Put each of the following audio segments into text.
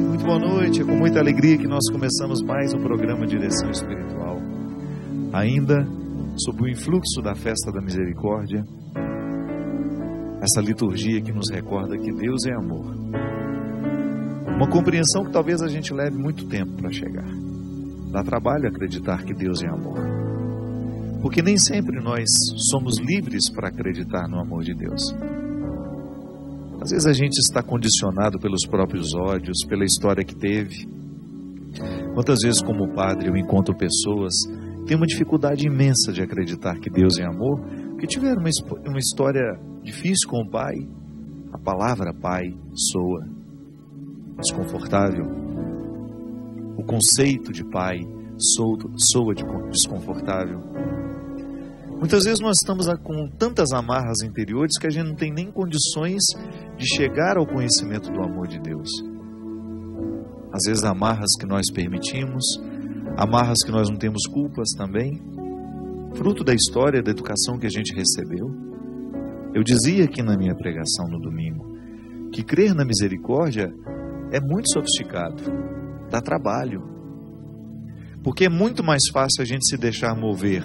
Muito boa noite, é com muita alegria que nós começamos mais um programa Direção Espiritual. Ainda sob o influxo da Festa da Misericórdia, essa liturgia que nos recorda que Deus é amor. Uma compreensão que talvez a gente leve muito tempo para chegar. Dá trabalho acreditar que Deus é amor, porque nem sempre nós somos livres para acreditar no amor de Deus. Às vezes a gente está condicionado pelos próprios ódios, pela história que teve. Quantas vezes, como padre, eu encontro pessoas que têm uma dificuldade imensa de acreditar que Deus é amor, porque tiveram uma história difícil com o pai. A palavra pai soa desconfortável. O conceito de pai soa desconfortável. Muitas vezes nós estamos com tantas amarras interiores que a gente não tem nem condições de chegar ao conhecimento do amor de Deus. Às vezes amarras que nós permitimos, amarras que nós não temos culpas também, fruto da história, da educação que a gente recebeu. Eu dizia aqui na minha pregação no domingo, que crer na misericórdia é muito sofisticado, dá trabalho, porque é muito mais fácil a gente se deixar mover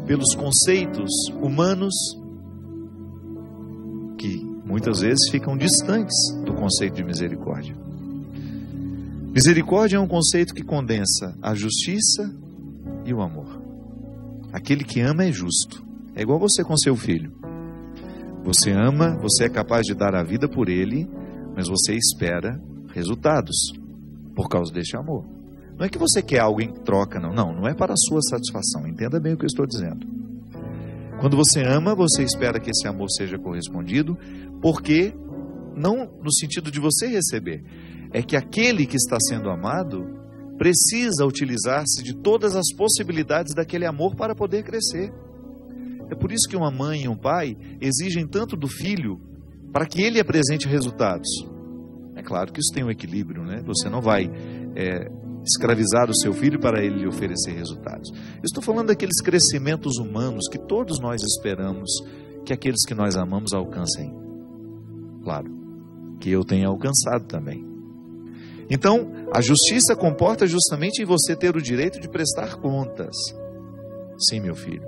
pelos conceitos humanos que muitas vezes ficam distantes do conceito de misericórdia. Misericórdia é um conceito que condensa a justiça e o amor. Aquele que ama é justo. É igual você com seu filho. Você ama, você é capaz de dar a vida por ele, mas você espera resultados por causa deste amor. Não é que você quer algo em troca, não é para a sua satisfação, entenda bem o que eu estou dizendo. Quando você ama, você espera que esse amor seja correspondido, porque, não no sentido de você receber, é que aquele que está sendo amado precisa utilizar-se de todas as possibilidades daquele amor para poder crescer. É por isso que uma mãe e um pai exigem tanto do filho para que ele apresente resultados. É claro que isso tem um equilíbrio, né? Você não vai escravizar o seu filho para ele lhe oferecer resultados. Eu estou falando daqueles crescimentos humanos que todos nós esperamos que aqueles que nós amamos alcancem. Claro, que eu tenha alcançado também. Então, a justiça comporta justamente em você ter o direito de prestar contas. Sim, meu filho,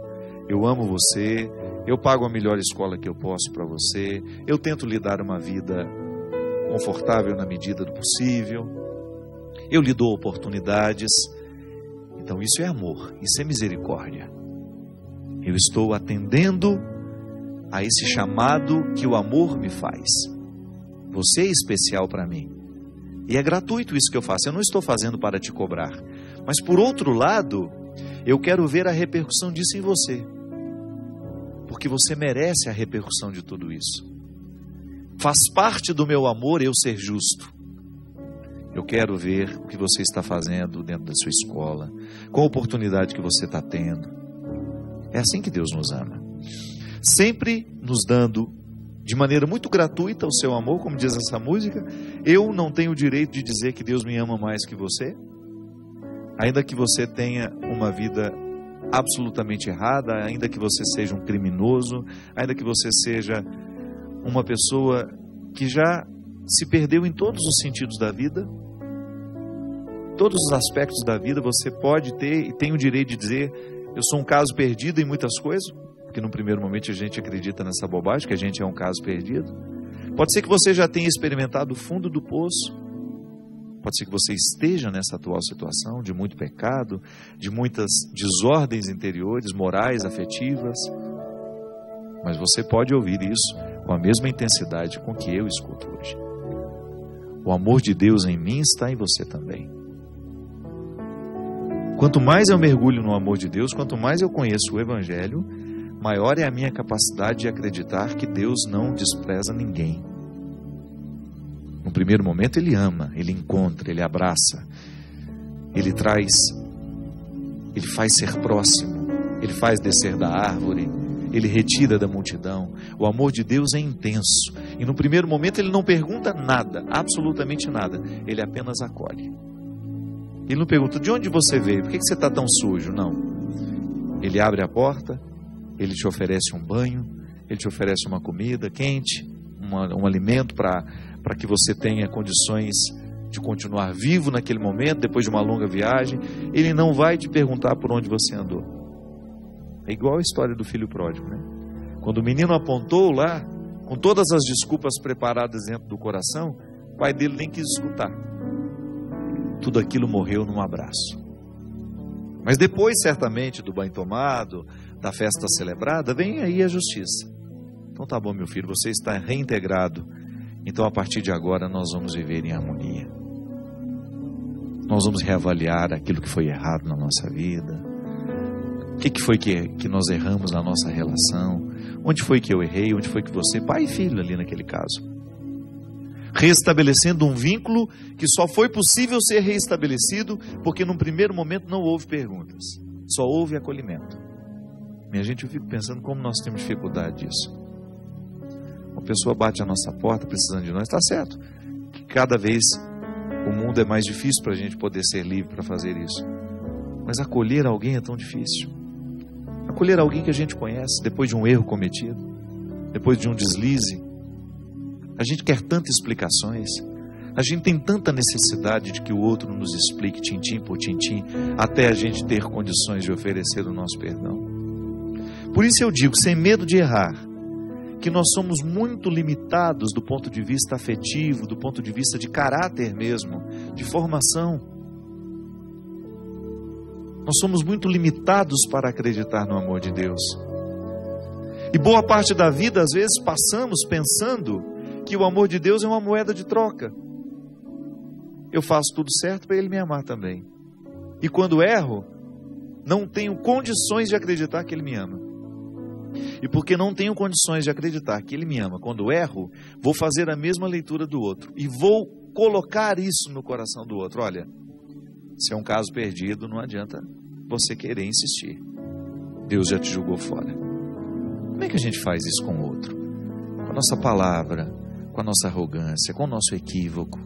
eu amo você, eu pago a melhor escola que eu posso para você, eu tento lhe dar uma vida confortável na medida do possível, eu lhe dou oportunidades. Então isso é amor, isso é misericórdia. Eu estou atendendo a esse chamado que o amor me faz. Você é especial para mim. E é gratuito isso que eu faço, eu não estou fazendo para te cobrar. Mas por outro lado, eu quero ver a repercussão disso em você. Porque você merece a repercussão de tudo isso. Faz parte do meu amor eu ser justo. Eu quero ver o que você está fazendo dentro da sua escola, qual a oportunidade que você está tendo. É assim que Deus nos ama. Sempre nos dando, de maneira muito gratuita, o seu amor, como diz essa música. Eu não tenho o direito de dizer que Deus me ama mais que você, ainda que você tenha uma vida absolutamente errada, ainda que você seja um criminoso, ainda que você seja uma pessoa que já se perdeu em todos os sentidos da vida, todos os aspectos da vida. Você pode ter e tem o direito de dizer: eu sou um caso perdido em muitas coisas, porque no primeiro momento a gente acredita nessa bobagem, que a gente é um caso perdido. Pode ser que você já tenha experimentado o fundo do poço, pode ser que você esteja nessa atual situação de muito pecado, de muitas desordens interiores, morais, afetivas, mas você pode ouvir isso com a mesma intensidade com que eu escuto hoje. O amor de Deus em mim está em você também. Quanto mais eu mergulho no amor de Deus, quanto mais eu conheço o Evangelho, maior é a minha capacidade de acreditar que Deus não despreza ninguém. No primeiro momento Ele ama, Ele encontra, Ele abraça, Ele traz, Ele faz ser próximo, Ele faz descer da árvore, Ele retira da multidão. O amor de Deus é intenso. E no primeiro momento Ele não pergunta nada, absolutamente nada. Ele apenas acolhe. Ele não pergunta: de onde você veio? Por que você está tão sujo? Não. Ele abre a porta, Ele te oferece um banho, Ele te oferece uma comida quente, um alimento para que você tenha condições de continuar vivo naquele momento, depois de uma longa viagem. Ele não vai te perguntar por onde você andou. É igual a história do filho pródigo, né? Quando o menino apontou lá, com todas as desculpas preparadas dentro do coração, o pai dele nem quis escutar. Tudo aquilo morreu num abraço. Mas depois, certamente, do banho tomado, da festa celebrada, vem aí a justiça. Então tá bom, meu filho, você está reintegrado. Então a partir de agora nós vamos viver em harmonia. Nós vamos reavaliar aquilo que foi errado na nossa vida. O que foi que nós erramos na nossa relação? Onde foi que eu errei? Onde foi que você, pai e filho ali naquele caso? Reestabelecendo um vínculo que só foi possível ser reestabelecido porque num primeiro momento não houve perguntas, só houve acolhimento. Minha gente, eu fico pensando como nós temos dificuldade disso. Uma pessoa bate a nossa porta precisando de nós, está certo que cada vez o mundo é mais difícil para a gente poder ser livre para fazer isso, mas acolher alguém é tão difícil. Acolher alguém que a gente conhece depois de um erro cometido, depois de um deslize. A gente quer tantas explicações, a gente tem tanta necessidade de que o outro nos explique tintim por tintim, até a gente ter condições de oferecer o nosso perdão. Por isso eu digo, sem medo de errar, que nós somos muito limitados do ponto de vista afetivo, do ponto de vista de caráter mesmo, de formação. Nós somos muito limitados para acreditar no amor de Deus. E boa parte da vida, às vezes, passamos pensando que o amor de Deus é uma moeda de troca. Eu faço tudo certo para Ele me amar também. E quando erro, não tenho condições de acreditar que Ele me ama. E porque não tenho condições de acreditar que Ele me ama, quando erro, vou fazer a mesma leitura do outro. E vou colocar isso no coração do outro. Olha, se é um caso perdido, não adianta você querer insistir. Deus já te julgou fora. Como é que a gente faz isso com o outro? Com a nossa palavra, com a nossa arrogância, com o nosso equívoco.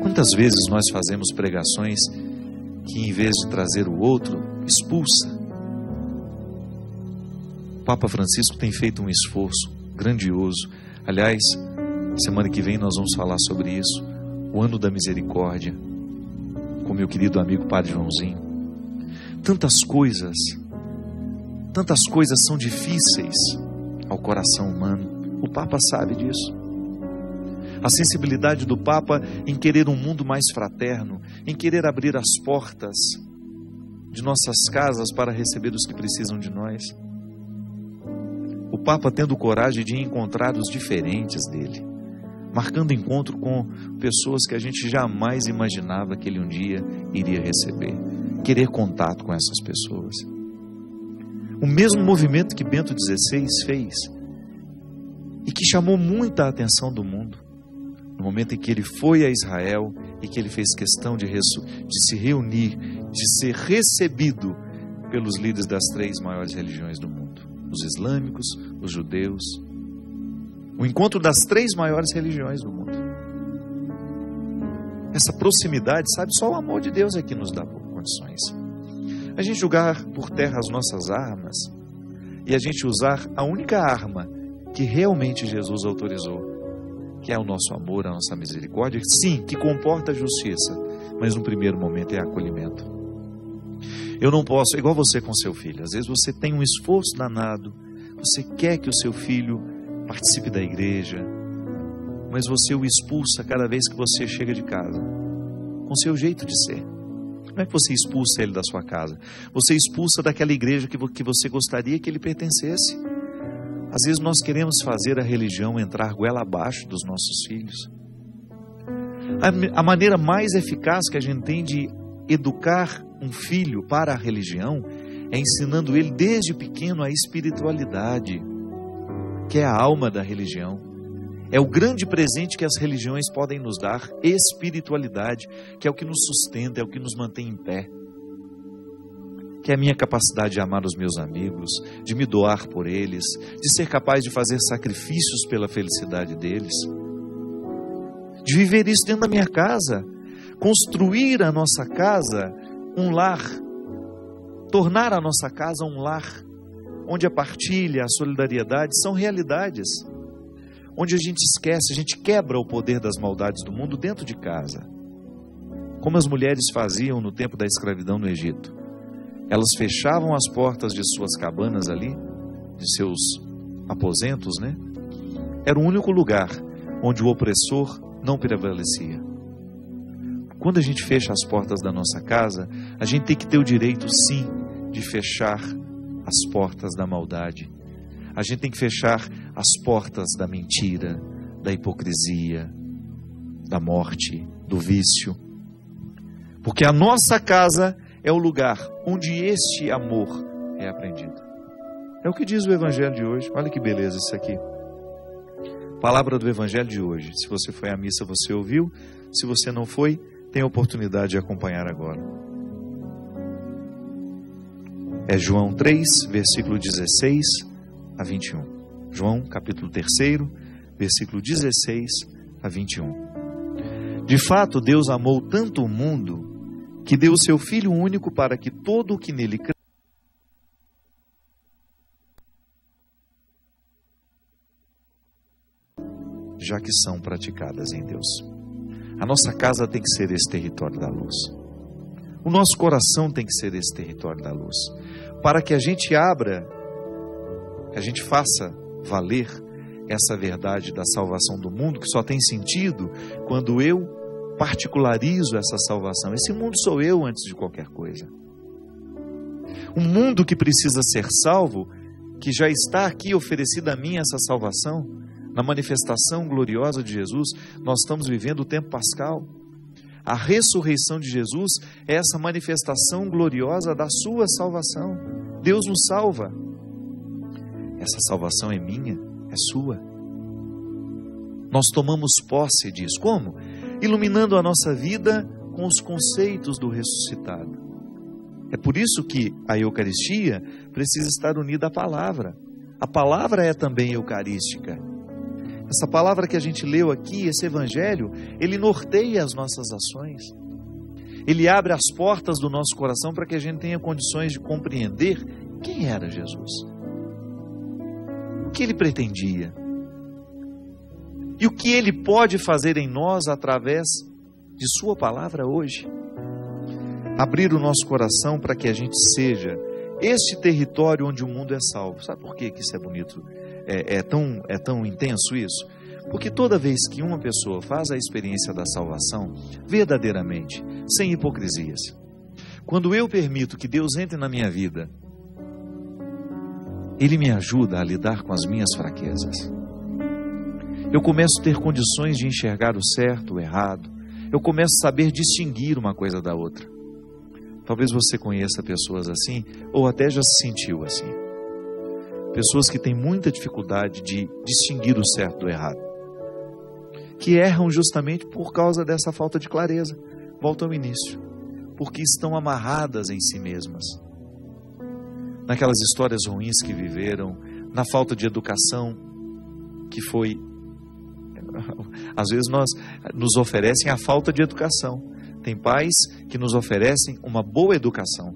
Quantas vezes nós fazemos pregações que, em vez de trazer o outro, expulsa? O Papa Francisco tem feito um esforço grandioso. Aliás, semana que vem nós vamos falar sobre isso. O ano da misericórdia, com meu querido amigo Padre Joãozinho. Tantas coisas são difíceis ao coração humano. O Papa sabe disso. A sensibilidade do Papa em querer um mundo mais fraterno, em querer abrir as portas de nossas casas para receber os que precisam de nós. O Papa tendo coragem de encontrar os diferentes dele, marcando encontro com pessoas que a gente jamais imaginava que ele um dia iria receber, querer contato com essas pessoas. O mesmo movimento que Bento XVI fez e que chamou muita atenção do mundo, no momento em que ele foi a Israel e que ele fez questão de se reunir, de ser recebido pelos líderes das 3 maiores religiões do mundo, os islâmicos, os judeus, o encontro das 3 maiores religiões do mundo. Essa proximidade, sabe, só o amor de Deus é que nos dá condições. A gente jogar por terra as nossas armas e a gente usar a única arma que realmente Jesus autorizou, que é o nosso amor, a nossa misericórdia, sim, que comporta a justiça, mas no primeiro momento é acolhimento. Eu não posso, igual você com seu filho, às vezes você tem um esforço danado, você quer que o seu filho participe da igreja, mas você o expulsa cada vez que você chega de casa, com seu jeito de ser. Como é que você expulsa ele da sua casa? Você expulsa daquela igreja que você gostaria que ele pertencesse. Às vezes nós queremos fazer a religião entrar goela abaixo dos nossos filhos. A maneira mais eficaz que a gente tem de educar um filho para a religião é ensinando ele desde pequeno a espiritualidade, que é a alma da religião. É o grande presente que as religiões podem nos dar, espiritualidade, que é o que nos sustenta, é o que nos mantém em pé. Que é a minha capacidade de amar os meus amigos, de me doar por eles, de ser capaz de fazer sacrifícios pela felicidade deles, de viver isso dentro da minha casa, construir a nossa casa um lar, tornar a nossa casa um lar, onde a partilha, a solidariedade são realidades, onde a gente esquece, a gente quebra o poder das maldades do mundo dentro de casa. Como as mulheres faziam no tempo da escravidão no Egito. Elas fechavam as portas de suas cabanas ali, de seus aposentos, né? Era o único lugar onde o opressor não prevalecia. Quando a gente fecha as portas da nossa casa, a gente tem que ter o direito, sim, de fechar as portas da maldade. A gente tem que fechar as portas da mentira, da hipocrisia, da morte, do vício. Porque a nossa casa é o lugar onde este amor é aprendido. É o que diz o Evangelho de hoje. Olha que beleza isso aqui. Palavra do Evangelho de hoje. Se você foi à missa, você ouviu. Se você não foi, tem a oportunidade de acompanhar agora. É João 3, versículo 16 a 21. João, capítulo 3, versículo 16 a 21. De fato, Deus amou tanto o mundo que deu o seu Filho único para que todo o que nele crê, já que são praticadas em Deus. A nossa casa tem que ser esse território da luz. O nosso coração tem que ser esse território da luz. Para que a gente abra, que a gente faça valer essa verdade da salvação do mundo, que só tem sentido quando eu particularizo essa salvação. Esse mundo sou eu antes de qualquer coisa. Um mundo que precisa ser salvo, que já está aqui oferecida a mim essa salvação, na manifestação gloriosa de Jesus. Nós estamos vivendo o tempo pascal. A ressurreição de Jesus é essa manifestação gloriosa da sua salvação. Deus nos salva. Essa salvação é minha, é sua. Nós tomamos posse disso. Como? Iluminando a nossa vida com os conceitos do ressuscitado. É por isso que a Eucaristia precisa estar unida à palavra. A palavra é também eucarística. Essa palavra que a gente leu aqui, esse Evangelho, ele norteia as nossas ações. Ele abre as portas do nosso coração para que a gente tenha condições de compreender quem era Jesus. O que ele pretendia. E o que ele pode fazer em nós através de sua palavra hoje. Abrir o nosso coração para que a gente seja este território onde o mundo é salvo. Sabe por que isso é bonito? É tão intenso isso? Porque toda vez que uma pessoa faz a experiência da salvação, verdadeiramente, sem hipocrisias, quando eu permito que Deus entre na minha vida, Ele me ajuda a lidar com as minhas fraquezas. Eu começo a ter condições de enxergar o certo, o errado. Eu começo a saber distinguir uma coisa da outra. Talvez você conheça pessoas assim, ou até já se sentiu assim. Pessoas que têm muita dificuldade de distinguir o certo do errado. Que erram justamente por causa dessa falta de clareza. Volto ao início. Porque estão amarradas em si mesmas. Naquelas histórias ruins que viveram, na falta de educação que foi... Às vezes nos oferecem a falta de educação. Tem pais que nos oferecem uma boa educação.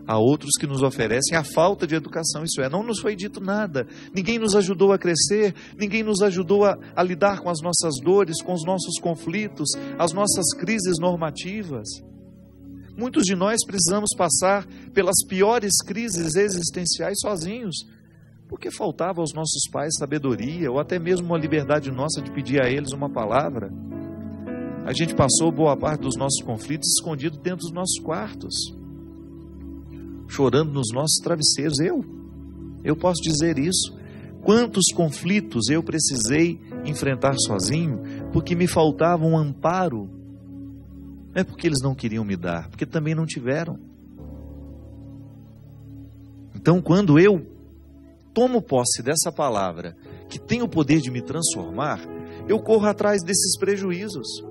Há outros que nos oferecem a falta de educação. Isso é, não nos foi dito nada. Ninguém nos ajudou a crescer. Ninguém nos ajudou a lidar com as nossas dores, com os nossos conflitos, as nossas crises normativas. Muitos de nós precisamos passar pelas piores crises existenciais sozinhos. Porque faltava aos nossos pais sabedoria, ou até mesmo uma liberdade nossa de pedir a eles uma palavra. A gente passou boa parte dos nossos conflitos escondido dentro dos nossos quartos, chorando nos nossos travesseiros. Eu posso dizer isso. Quantos conflitos eu precisei enfrentar sozinho, porque me faltava um amparo. Não é porque eles não queriam me dar, porque também não tiveram. Então, quando eu tomo posse dessa palavra, que tem o poder de me transformar, eu corro atrás desses prejuízos.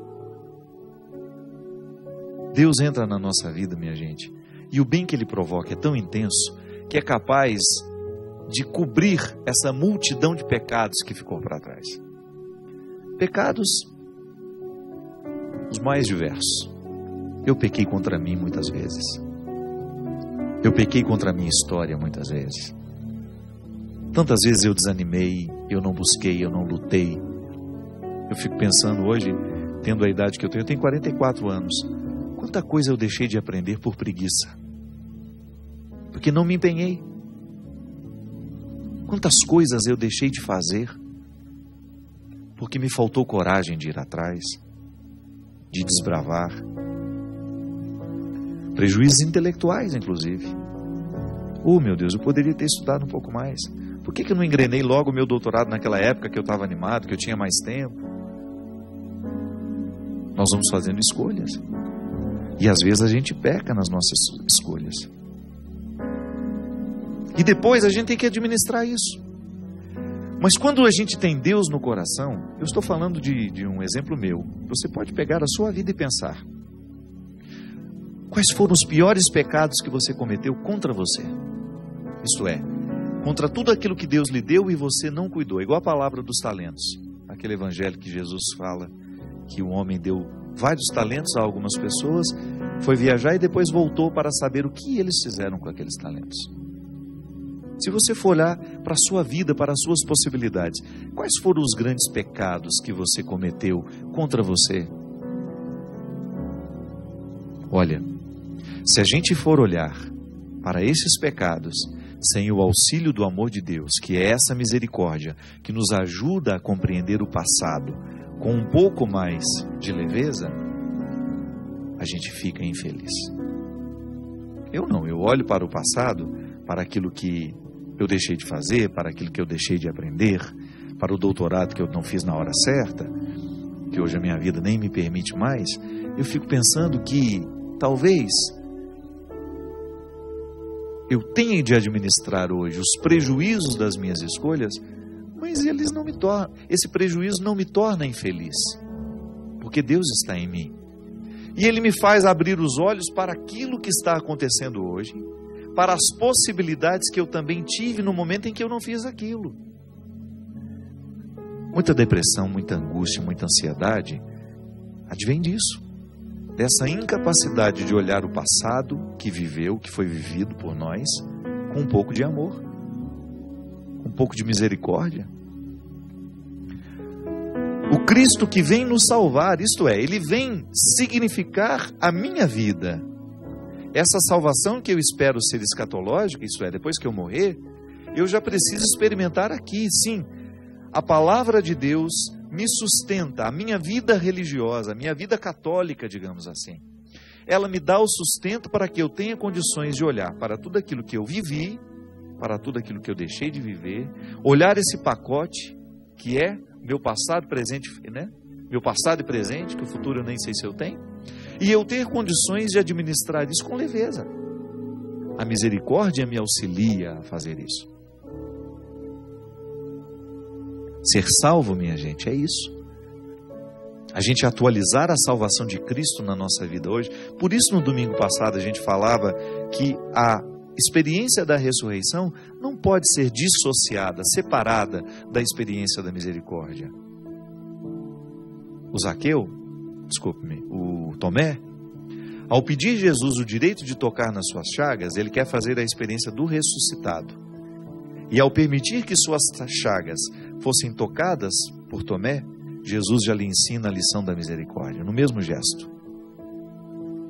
Deus entra na nossa vida, minha gente, e o bem que Ele provoca é tão intenso, que é capaz de cobrir essa multidão de pecados que ficou para trás. Pecados os mais diversos. Eu pequei contra mim muitas vezes. Eu pequei contra a minha história muitas vezes. Tantas vezes eu desanimei, eu não busquei, eu não lutei. Eu fico pensando hoje, tendo a idade que eu tenho 44 anos, quanta coisa eu deixei de aprender por preguiça, porque não me empenhei. Quantas coisas eu deixei de fazer, porque me faltou coragem de ir atrás, de desbravar. Prejuízos intelectuais, inclusive. Oh, meu Deus, eu poderia ter estudado um pouco mais. Por que eu não engrenei logo o meu doutorado naquela época que eu estava animado, que eu tinha mais tempo? Nós vamos fazendo escolhas. E às vezes a gente peca nas nossas escolhas. E depois a gente tem que administrar isso. Mas quando a gente tem Deus no coração, eu estou falando de um exemplo meu. Você pode pegar a sua vida e pensar: quais foram os piores pecados que você cometeu contra você? Isto é, contra tudo aquilo que Deus lhe deu e você não cuidou. Igual a palavra dos talentos. Aquele evangelho que Jesus fala que o homem deu vários talentos a algumas pessoas, foi viajar e depois voltou para saber o que eles fizeram com aqueles talentos. Se você for olhar para a sua vida, para as suas possibilidades, quais foram os grandes pecados que você cometeu contra você? Olha, se a gente for olhar para esses pecados, sem o auxílio do amor de Deus, que é essa misericórdia, que nos ajuda a compreender o passado com um pouco mais de leveza, a gente fica infeliz. Eu não, eu olho para o passado, para aquilo que eu deixei de fazer, para aquilo que eu deixei de aprender, para o doutorado que eu não fiz na hora certa, que hoje a minha vida nem me permite mais. Eu fico pensando que talvez eu tenha de administrar hoje os prejuízos das minhas escolhas, mas eles não me tornam, esse prejuízo não me torna infeliz, porque Deus está em mim. E Ele me faz abrir os olhos para aquilo que está acontecendo hoje, para as possibilidades que eu também tive no momento em que eu não fiz aquilo. Muita depressão, muita angústia, muita ansiedade advém disso, dessa incapacidade de olhar o passado que viveu, que foi vivido por nós, com um pouco de amor, com um pouco de misericórdia. O Cristo que vem nos salvar, isto é, Ele vem significar a minha vida. Essa salvação que eu espero ser escatológica, isto é, depois que eu morrer, eu já preciso experimentar aqui, sim. A palavra de Deus me sustenta, a minha vida religiosa, a minha vida católica, digamos assim. Ela me dá o sustento para que eu tenha condições de olhar para tudo aquilo que eu vivi, para tudo aquilo que eu deixei de viver, olhar esse pacote que é meu passado, presente, né? Meu passado e presente, que o futuro eu nem sei se eu tenho, e eu ter condições de administrar isso com leveza. A misericórdia me auxilia a fazer isso. Ser salvo, minha gente, é isso. A gente atualizar a salvação de Cristo na nossa vida hoje. Por isso, no domingo passado, a gente falava que a experiência da ressurreição não pode ser dissociada, separada da experiência da misericórdia. O Tomé, ao pedir a Jesus o direito de tocar nas suas chagas, ele quer fazer a experiência do ressuscitado. E ao permitir que suas chagas fossem tocadas por Tomé, Jesus já lhe ensina a lição da misericórdia, no mesmo gesto.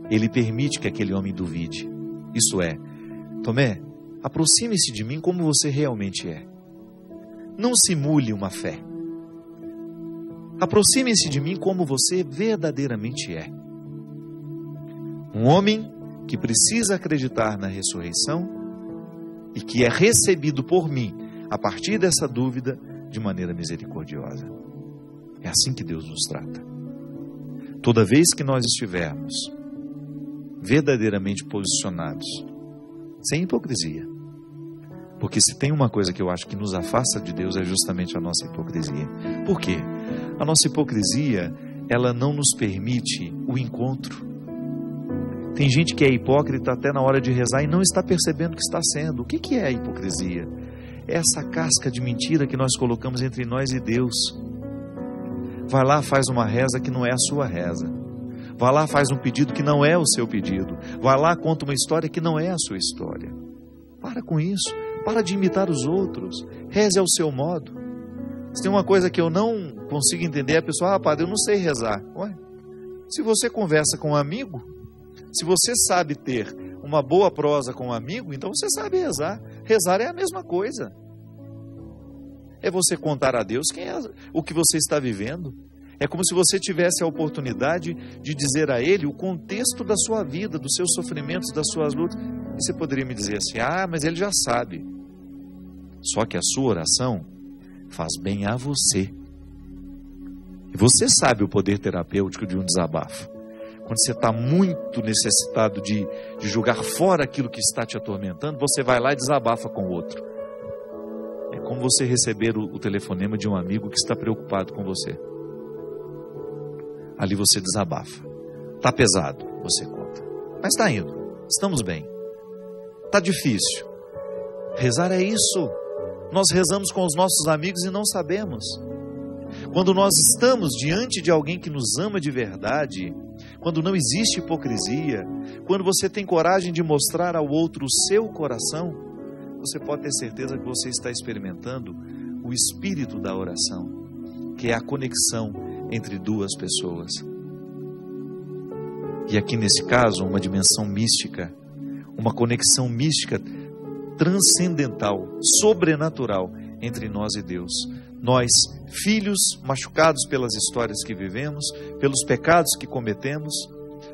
Ele permite que aquele homem duvide. Isto é, Tomé, aproxime-se de mim como você realmente é. Não simule uma fé. Aproxime-se de mim como você verdadeiramente é. Um homem que precisa acreditar na ressurreição e que é recebido por mim, a partir dessa dúvida, de maneira misericordiosa. É assim que Deus nos trata. Toda vez que nós estivermos verdadeiramente posicionados, sem hipocrisia, porque se tem uma coisa que eu acho que nos afasta de Deus é justamente a nossa hipocrisia. Por quê? A nossa hipocrisia, ela não nos permite o encontro. Tem gente que é hipócrita até na hora de rezar e não está percebendo o que está sendo. O que é a hipocrisia? É essa casca de mentira que nós colocamos entre nós e Deus. Vai lá, faz uma reza que não é a sua reza. Vai lá, faz um pedido que não é o seu pedido. Vai lá, conta uma história que não é a sua história. Para com isso. Para de imitar os outros. Reze ao seu modo. Se tem uma coisa que eu não consigo entender, a pessoa, padre, eu não sei rezar. Ué, se você conversa com um amigo, se você sabe ter uma boa prosa com um amigo, então você sabe rezar. Rezar é a mesma coisa. É você contar a Deus o que você está vivendo. É como se você tivesse a oportunidade de dizer a Ele o contexto da sua vida, dos seus sofrimentos, das suas lutas. E você poderia me dizer assim, mas Ele já sabe. Só que a sua oração faz bem a você. E você sabe o poder terapêutico de um desabafo. Quando você está muito necessitado de jogar fora aquilo que está te atormentando, você vai lá e desabafa com o outro. É como você receber o telefonema de um amigo que está preocupado com você. Ali você desabafa. Está pesado, você conta. Mas está indo, estamos bem. Está difícil. Rezar é isso. Nós rezamos com os nossos amigos e não sabemos. Quando nós estamos diante de alguém que nos ama de verdade, quando não existe hipocrisia, quando você tem coragem de mostrar ao outro o seu coração, você pode ter certeza que você está experimentando o espírito da oração, que é a conexão entre duas pessoas. E aqui nesse caso, uma dimensão mística, uma conexão mística transcendental, sobrenatural entre nós e Deus. Nós, filhos machucados pelas histórias que vivemos, pelos pecados que cometemos,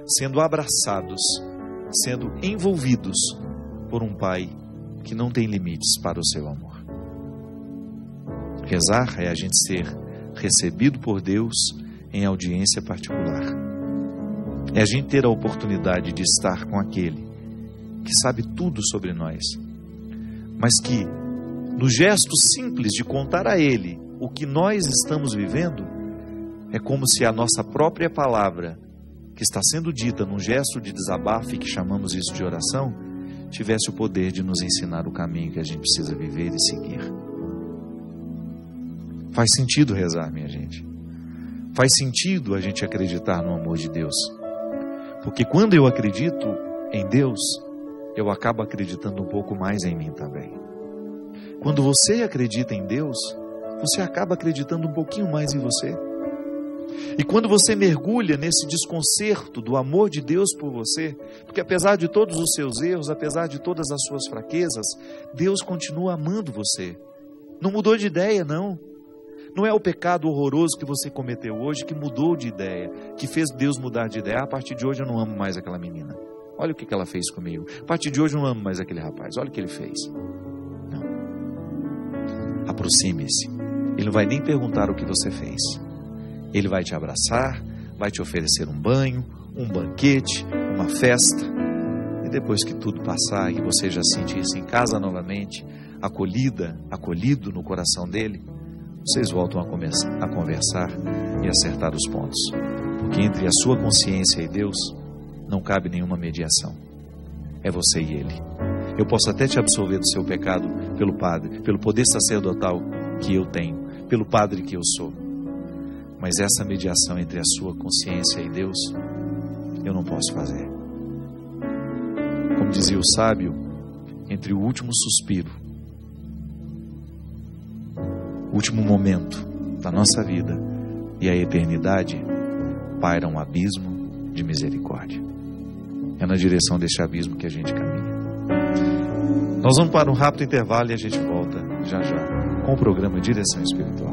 sendo abraçados, sendo envolvidos por um Pai que não tem limites para o seu amor. Rezar é a gente ser recebido por Deus em audiência particular. É a gente ter a oportunidade de estar com aquele que sabe tudo sobre nós, mas que no gesto simples de contar a Ele o que nós estamos vivendo, é como se a nossa própria palavra, que está sendo dita num gesto de desabafo e que chamamos isso de oração, tivesse o poder de nos ensinar o caminho que a gente precisa viver e seguir. Faz sentido rezar, minha gente. Faz sentido a gente acreditar no amor de Deus. Porque quando eu acredito em Deus, eu acabo acreditando um pouco mais em mim também. Quando você acredita em Deus, você acaba acreditando um pouquinho mais em você. E quando você mergulha nesse desconcerto do amor de Deus por você, porque apesar de todos os seus erros, apesar de todas as suas fraquezas, Deus continua amando você. Não mudou de ideia, não. Não é o pecado horroroso que você cometeu hoje que mudou de ideia, que fez Deus mudar de ideia. A partir de hoje eu não amo mais aquela menina. Olha o que ela fez comigo. A partir de hoje eu não amo mais aquele rapaz. Olha o que ele fez. Não. Aproxime-se. Ele não vai nem perguntar o que você fez. Ele vai te abraçar, vai te oferecer um banho, um banquete, uma festa. E depois que tudo passar e você já sentir-se em casa novamente, acolhido no coração dele, vocês voltam a conversar e acertar os pontos. Porque entre a sua consciência e Deus não cabe nenhuma mediação. É você e Ele. Eu posso até te absolver do seu pecado pelo Padre, pelo poder sacerdotal que eu tenho, pelo Padre que eu sou. Mas essa mediação entre a sua consciência e Deus, eu não posso fazer. Como dizia o sábio, entre o último suspiro, o último momento da nossa vida e a eternidade, paira um abismo de misericórdia. É na direção desse abismo que a gente caminha. Nós vamos para um rápido intervalo e a gente volta já já com o programa Direção Espiritual.